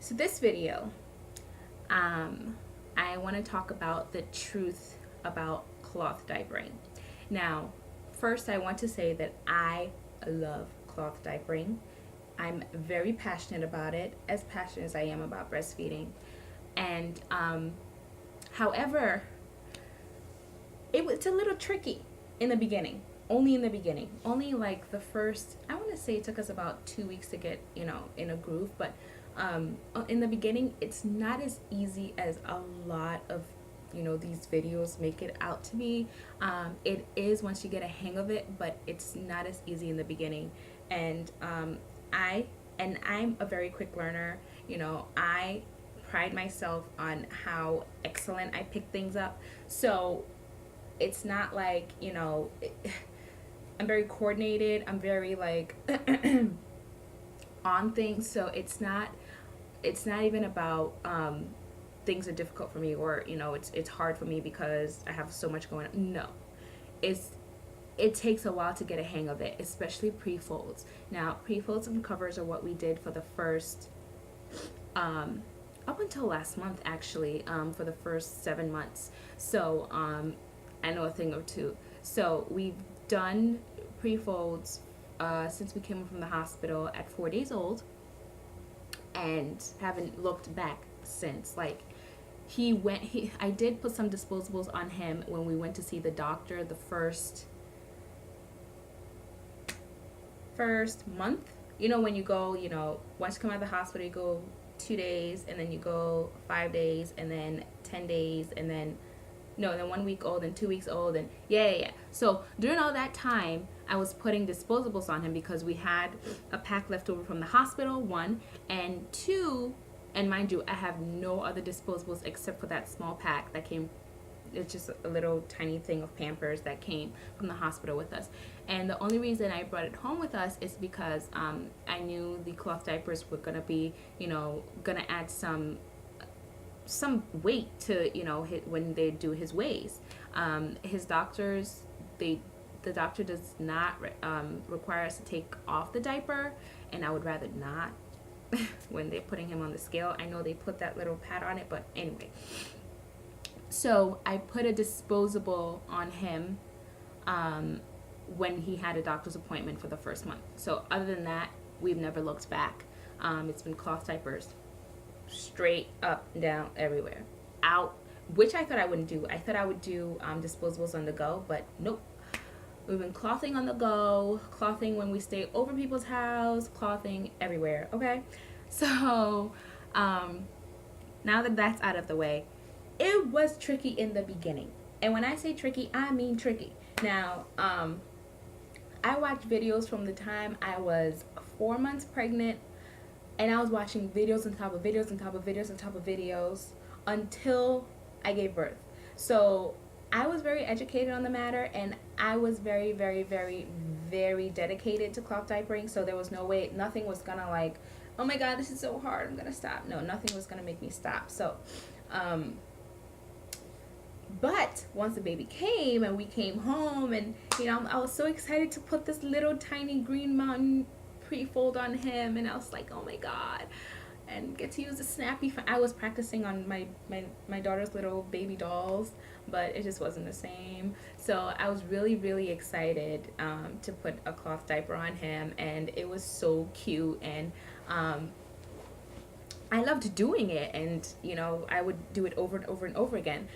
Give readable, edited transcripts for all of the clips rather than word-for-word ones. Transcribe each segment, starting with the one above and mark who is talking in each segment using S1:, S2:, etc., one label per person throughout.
S1: So this video, I want to talk about the truth about cloth diapering. Now, first I want to say that I love cloth diapering. I'm very passionate about it, as passionate as I am about breastfeeding. And however, it was a little tricky in the beginning. Only in the beginning. Only like the first, I want to say it took us about 2 weeks to get, in a groove. But in the beginning, it's not as easy as a lot of, these videos make it out to be. It is once you get a hang of it, but it's not as easy in the beginning. And I, and I'm a very quick learner. I pride myself on how excellent I pick things up. So it's not like, I'm very coordinated. I'm very like on things. So it's not even about things are difficult for me, or it's hard for me because I have so much going on. No, it takes a while to get a hang of it, especially pre-folds. Now, pre-folds and covers are what we did for the first up until last month, actually, for the first 7 months. So I know a thing or two. So we've done pre-folds since we came from the hospital at 4 days old, and haven't looked back since. Like, I did put some disposables on him when we went to see the doctor the first month. When you go, once you come out of the hospital, you go 2 days, and then you go 5 days, and then 10 days, and then 1 week old and 2 weeks old, and yeah. So during all that time, I was putting disposables on him because we had a pack left over from the hospital, one, and two, and mind you, I have no other disposables except for that small pack that came. It's just a little tiny thing of Pampers that came from the hospital with us. And the only reason I brought it home with us is because I knew the cloth diapers were gonna be, gonna add some weight to when they do his weighs. His doctors, the doctor does not require us to take off the diaper, and I would rather not. When they're putting him on the scale, I know they put that little pad on it, but anyway. So I put a disposable on him when he had a doctor's appointment for the first month. So other than that, we've never looked back. It's been cloth diapers, straight up and down, everywhere, out, which I thought I wouldn't do. I thought I would do disposables on the go, but nope. We've been clothing on the go, clothing when we stay over people's house, clothing everywhere. Okay, so now that that's out of the way, it was tricky in the beginning, and when I say tricky, I mean tricky. Now, I watched videos from the time I was 4 months pregnant, and I was watching videos on top of videos on top of videos on top of videos until I gave birth. So I was very educated on the matter, and I was very, very, very, very dedicated to cloth diapering. So there was no way, nothing was gonna like, oh my God, this is so hard, I'm gonna stop. No, nothing was gonna make me stop. So, but once the baby came and we came home, and I was so excited to put this little tiny Green Mountain pre-fold on him, and I was like, oh my God, and get to use the snappy. I was practicing on my daughter's little baby dolls, but it just wasn't the same. So I was really, really excited to put a cloth diaper on him, and it was so cute, and I loved doing it, and I would do it over and over and over again.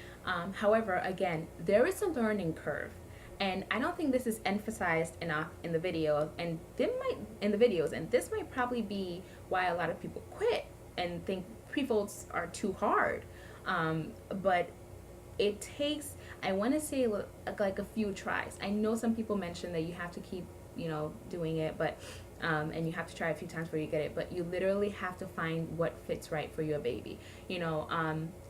S1: However, again, there is a learning curve, and I don't think this is emphasized enough in the video, and this might probably be why a lot of people quit and think pre-folds are too hard. But it takes, I want to say, like a few tries. I know some people mention that you have to keep doing it, but and you have to try a few times before you get it, but you literally have to find what fits right for your baby.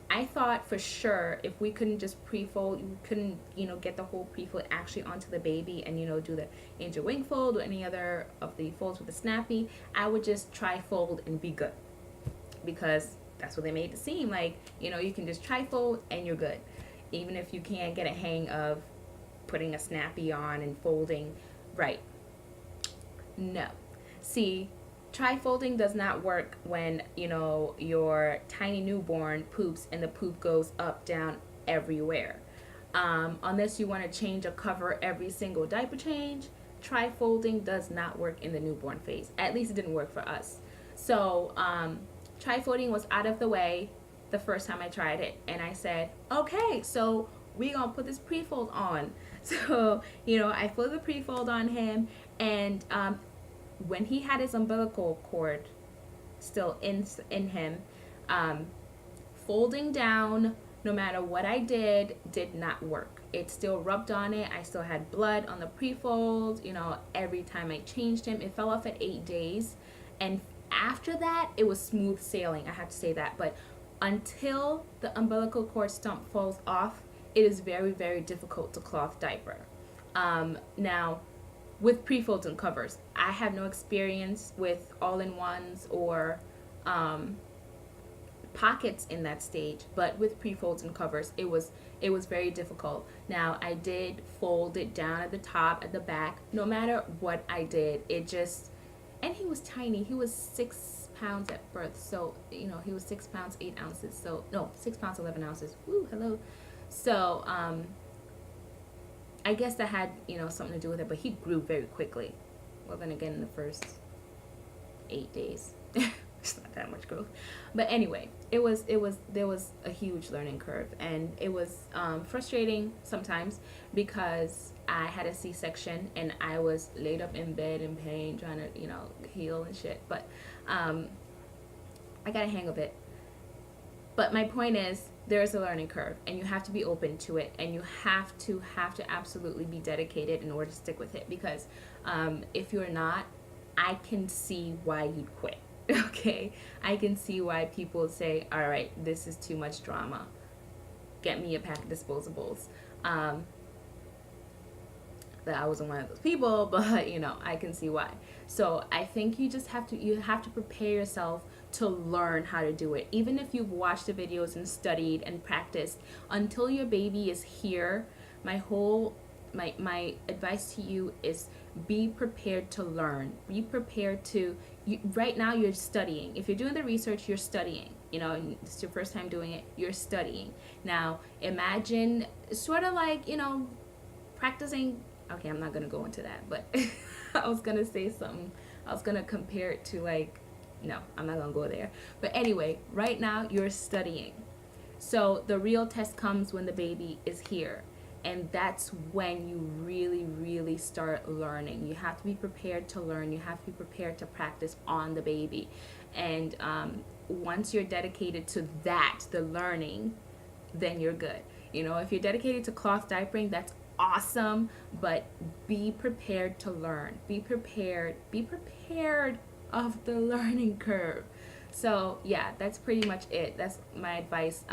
S1: I thought for sure if we couldn't just pre-fold, you couldn't get the whole pre-fold actually onto the baby and do the angel wing fold or any other of the folds with the snappy, I would just try fold and be good, because that's what they made it seem like. You can just try fold and you're good, even if you can't get a hang of putting a snappy on and folding right. No. See, Trifolding does not work when, your tiny newborn poops and the poop goes up, down, everywhere. Unless you want to change a cover every single diaper change, trifolding does not work in the newborn phase. At least it didn't work for us. So trifolding was out of the way the first time I tried it, and I said, okay, so we gonna put this pre-fold on. So I put the pre-fold on him, and when he had his umbilical cord still in him, folding down, no matter what I did not work. It still rubbed on it. I still had blood on the pre-fold. Every time I changed him, it fell off at 8 days, and after that, it was smooth sailing. I have to say that, but until the umbilical cord stump falls off, it is very, very difficult to cloth diaper. Now, with pre-folds and covers, I have no experience with all-in-ones or pockets in that stage, but with pre-folds and covers, it was very difficult. Now, I did fold it down at the top, at the back. No matter what I did, it just, and he was tiny. He was 6 pounds at birth, so he was 6 pounds 8 ounces. So no, 6 pounds 11 ounces. Woo, hello. So I guess that had something to do with it, but he grew very quickly. Well, then again, in the first 8 days, it's not that much growth. But anyway, there was a huge learning curve, and it was frustrating sometimes because I had a C-section and I was laid up in bed in pain trying to heal and shit. But I got a hang of it. But my point is, there's a learning curve, and you have to be open to it, and you have to absolutely be dedicated in order to stick with it, because if you're not, I can see why you'd quit. Okay, I can see why people say, all right, this is too much drama, get me a pack of disposables. That I wasn't one of those people, but I can see why. So I think you have to prepare yourself to learn how to do it. Even if you've watched the videos and studied and practiced, until your baby is here, my advice to you is be prepared to learn. Be prepared to, right now you're studying. If you're doing the research, you're studying. And it's your first time doing it, you're studying. Now imagine sort of like, practicing. Okay, I'm not going to go into that, but I was going to say something. I was going to compare it to no, I'm not going to go there. But anyway, right now you're studying. So the real test comes when the baby is here. And that's when you really, really start learning. You have to be prepared to learn. You have to be prepared to practice on the baby. And once you're dedicated to that, the learning, then you're good. If you're dedicated to cloth diapering, that's awesome, but be prepared to learn. Be prepared of the learning curve. So yeah, that's pretty much it. That's my advice.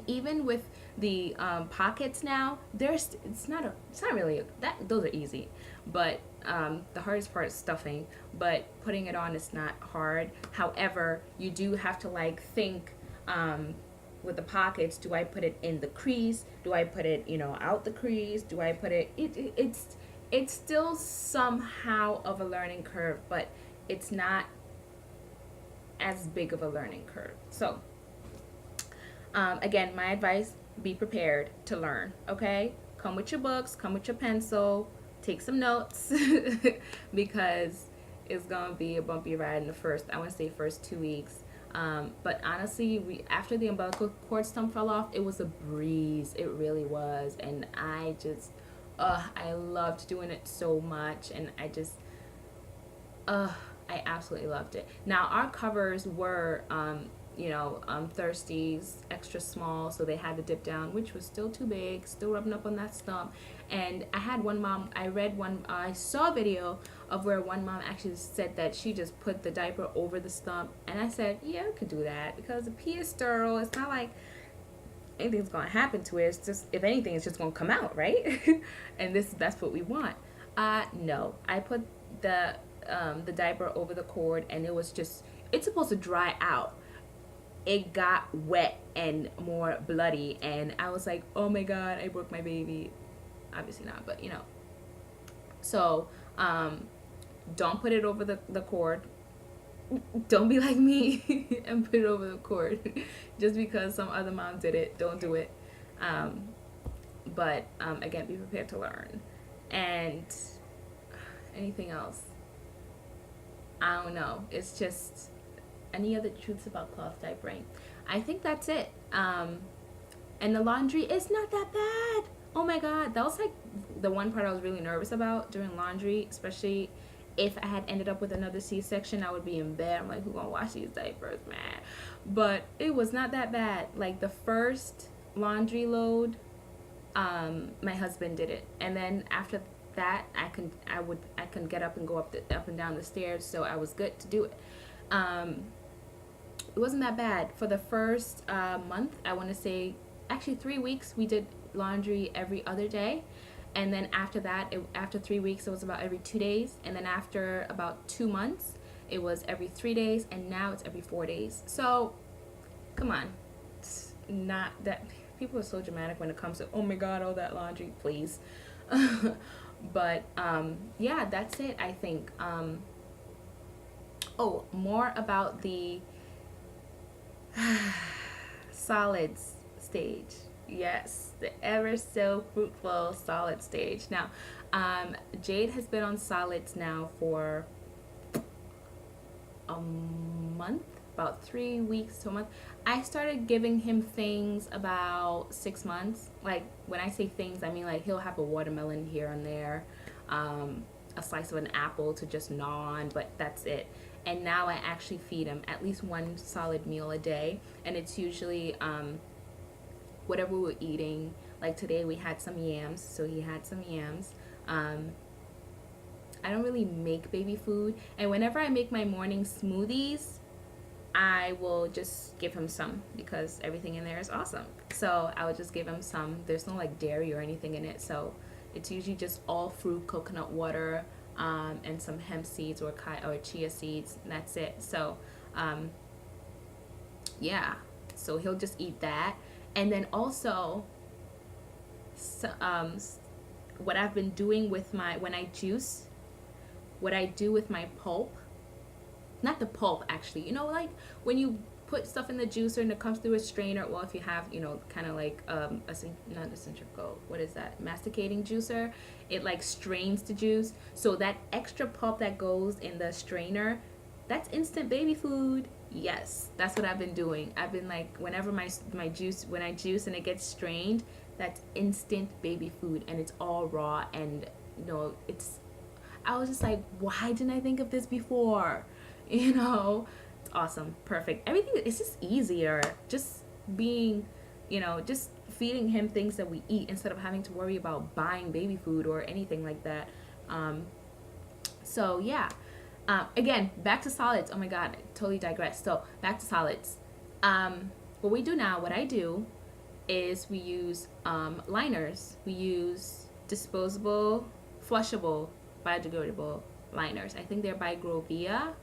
S1: Even with the pockets now, it's not really that, those are easy, but the hardest part is stuffing, but putting it on is not hard. However, you do have to think with the pockets, do I put it in the crease? Do I put it, out the crease? Do I put it, it's still somehow of a learning curve, but it's not as big of a learning curve. So, again, my advice, be prepared to learn, okay? Come with your books, come with your pencil, take some notes, because it's going to be a bumpy ride in the first 2 weeks. But honestly, after the umbilical cord stump fell off, it was a breeze. It really was. And I just, I loved doing it so much. And I absolutely loved it. Now, our covers were, Thirsties, extra small, so they had to dip down, which was still too big, still rubbing up on that stump. And I had one mom, I saw a video of where one mom actually said that she just put the diaper over the stump, and I said, yeah, I could do that, because the pee is sterile. It's not like anything's going to happen to it. It's just, if anything, it's just going to come out, right? And that's what we want. No, I put the diaper over the cord, and it's supposed to dry out. It got wet and more bloody, and I was like, oh my god, I broke my baby. Obviously not, but So Don't put it over the cord. Don't be like me and put it over the cord. Just because some other mom did it, don't do it. Um, but again, be prepared to learn. And anything else? I don't know. It's just any other truths about cloth diapering. I think that's it. And the laundry is not that bad. Oh my god, that was like the one part I was really nervous about during laundry, especially if I had ended up with another C-section. I would be in bed. I'm like, who gonna wash these diapers, man? But it was not that bad. Like the first laundry load, my husband did it, and then after that, I can get up and go up and down the stairs, so I was good to do it. Um, it wasn't that bad for the first month. I want to say actually 3 weeks we did laundry every other day, and then after that, after 3 weeks it was about every 2 days, and then after about 2 months it was every 3 days, and now it's every 4 days. So come on, it's not that people are so dramatic when it comes to oh my god all that laundry, please. But yeah, that's it. I think oh, more about the solids stage. Yes, the ever so fruitful solid stage. Now, Jade has been on solids now for a month, about 3 weeks to a month. I started giving him things about 6 months. Like when I say things, I mean like he'll have a watermelon here and there, a slice of an apple to just gnaw on, but that's it. And now I actually feed him at least one solid meal a day, and it's usually whatever we're eating. Like today we had some yams, so he had some yams. I don't really make baby food, and whenever I make my morning smoothies, I will just give him some because everything in there is awesome. So I would just give him some. There's no like dairy or anything in it, so it's usually just all fruit, coconut water, and some hemp seeds or chia seeds, and that's it. So yeah, so he'll just eat that. And then also, so, what I've been doing with my, when I juice, what I do with my pulp, not the pulp actually, you know, like when you put stuff in the juicer and it comes through a strainer, well, if you have, you know, kind of like not a centrifugal, what is that, masticating juicer, it like strains the juice, so that extra pulp that goes in the strainer, that's instant baby food. Yes, that's what I've been doing. I've been like, whenever my juice, when I juice and it gets strained, that's instant baby food, and it's all raw, and you know, it's, I was just like, why didn't I think of this before? You know, it's awesome, perfect. Everything, it's just easier, just being, you know, just feeding him things that we eat instead of having to worry about buying baby food or anything like that. So yeah. Again, back to solids. Oh my god, I totally digressed. So back to solids. What we do now, what I do, is we use liners. We use disposable, flushable, biodegradable liners. I think they're by Grovia,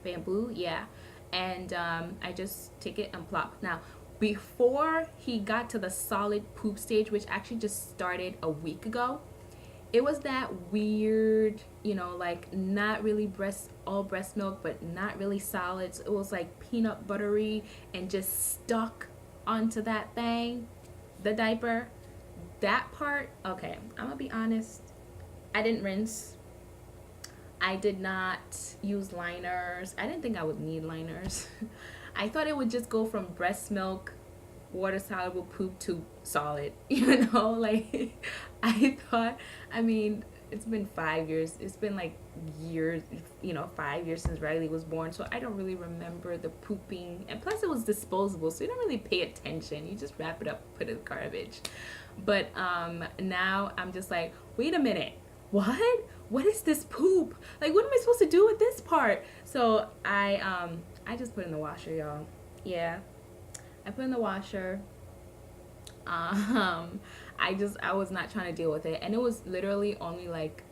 S1: bamboo, yeah. And I just take it and plop. Now, before he got to the solid poop stage, which actually just started a week ago, it was that weird, you know, like not really all breast milk, but not really solids. It was like peanut buttery and just stuck onto that thing, the diaper. That part, okay, I'm gonna be honest, I didn't rinse. I did not use liners. I didn't think I would need liners. I thought it would just go from breast milk, water soluble poop to solid, you know, like I thought, I mean, it's been 5 years, it's been like years, you know, 5 years since Riley was born, so I don't really remember the pooping, and plus it was disposable, so you don't really pay attention, you just wrap it up, put it in the garbage. But now I'm just like, wait a minute, what is this poop, like what am I supposed to do with this part? So I just put it in the washer, y'all. Yeah, I put it in the washer. I was not trying to deal with it, and it was literally only like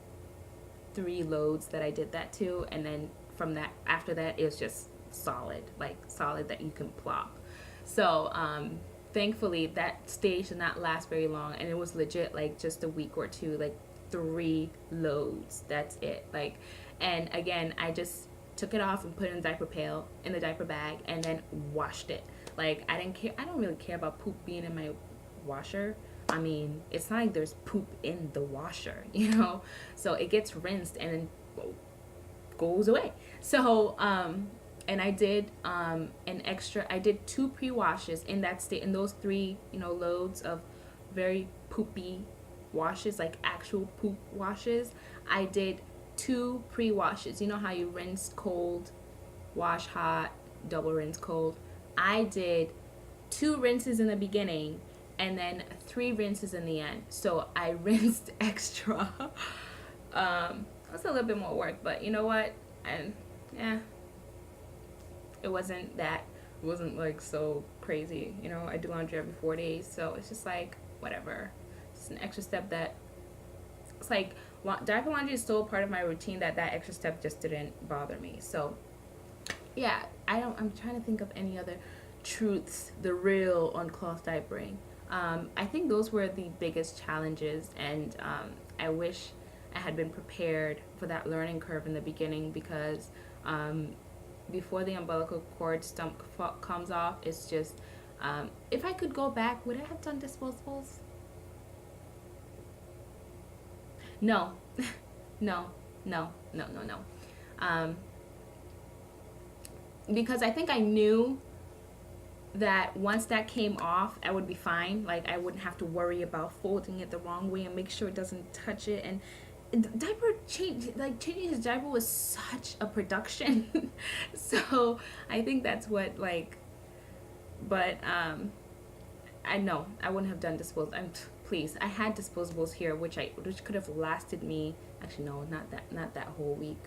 S1: 3 loads that I did that to, and then from that, after that, it was just solid, like solid that you can plop. So thankfully that stage did not last very long, and it was legit like just a week or two, like 3 loads. That's it. Like, and again, I just took it off and put it in the diaper pail, in the diaper bag, and then washed it. Like, I didn't care. I don't really care about poop being in my washer. I mean, it's not like there's poop in the washer, you know? So it gets rinsed and then goes away. So, and I did I did 2 pre-washes in that state, in those 3, loads of very poopy washes, like actual poop washes. I did 2 pre-washes. You know how you rinse cold, wash hot, double rinse cold? I did 2 rinses in the beginning and then 3 rinses in the end. So I rinsed extra. That's a little bit more work, but you know what? And yeah, it wasn't like so crazy. I do laundry every 4 days, so it's just like whatever. It's an extra step that it's like diaper laundry is still a part of my routine, that extra step just didn't bother me. So yeah, I'm trying to think of any other truths, the real on cloth diapering. I think those were the biggest challenges, and I wish I had been prepared for that learning curve in the beginning, because before the umbilical cord stump comes off, it's just, if I could go back, would I have done disposables? No. No. Because I think I knew that once that came off, I would be fine. Like, I wouldn't have to worry about folding it the wrong way and make sure it doesn't touch it. And changing his diaper was such a production. So I think that's what, but I know I wouldn't have done disposables. Please, I had disposables here, which could have lasted me. Actually, no, not that whole week.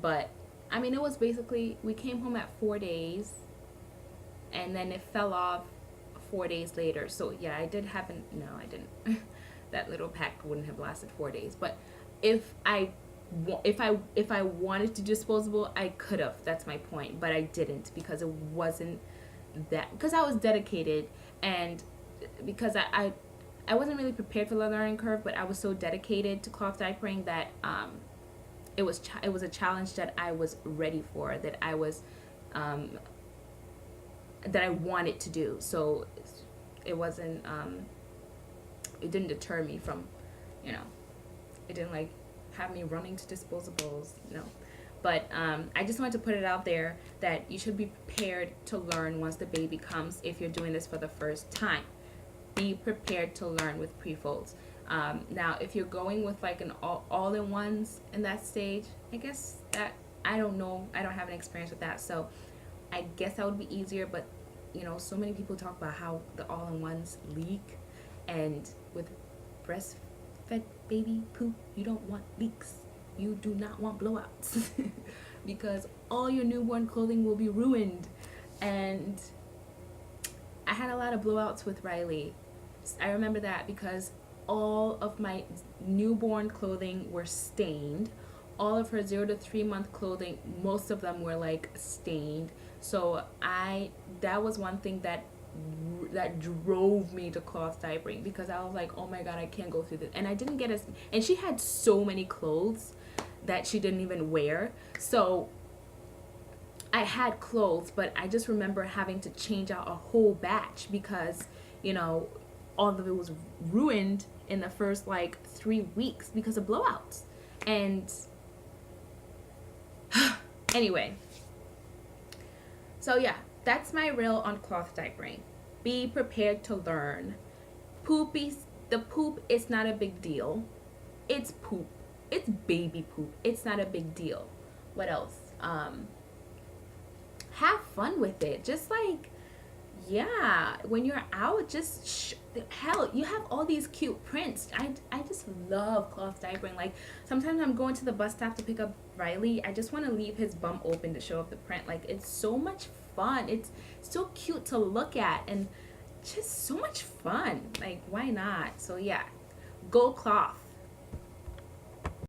S1: But I mean, it was basically, we came home at 4 days, and then it fell off 4 days later. So yeah, I didn't. That little pack wouldn't have lasted 4 days. But if I wanted to disposable, I could have. That's my point. But I didn't, because it wasn't that, because I was dedicated, and because I wasn't really prepared for the learning curve, but I was so dedicated to cloth diapering that it was a challenge that I was ready for, that I was that I wanted to do. So it wasn't it didn't deter me from, it didn't have me running to disposables, no. But I just wanted to put it out there that you should be prepared to learn once the baby comes, if you're doing this for the first time. Be prepared to learn with pre-folds. Now, if you're going with an all-in-ones in that stage, I guess that, I don't know, I don't have an experience with that, so I guess that would be easier. But so many people talk about how the all-in-ones leak, and with breastfed baby poop, you don't want leaks. You do not want blowouts because all your newborn clothing will be ruined. And I had a lot of blowouts with Riley. I remember that because all of my newborn clothing were stained. All of her 0 to 3 month clothing, most of them were stained. So that was one thing that drove me to cloth diapering, because I was like, oh my god, I can't go through this. And I didn't get and she had so many clothes that she didn't even wear. So I had clothes, but I just remember having to change out a whole batch because, all of it was ruined in the first 3 weeks because of blowouts. And anyway, so yeah, that's my reel on cloth diapering. Be prepared to learn. The poop is not a big deal. It's poop. It's baby poop. It's not a big deal. What else? Have fun with it. Just yeah, when you're out, just hell, you have all these cute prints. I just love cloth diapering. Sometimes I'm going to the bus stop to pick up Riley. I just want to leave his bum open to show off the print. It's so much fun. It's so cute to look at, and just so much fun. Why not? So yeah, go cloth.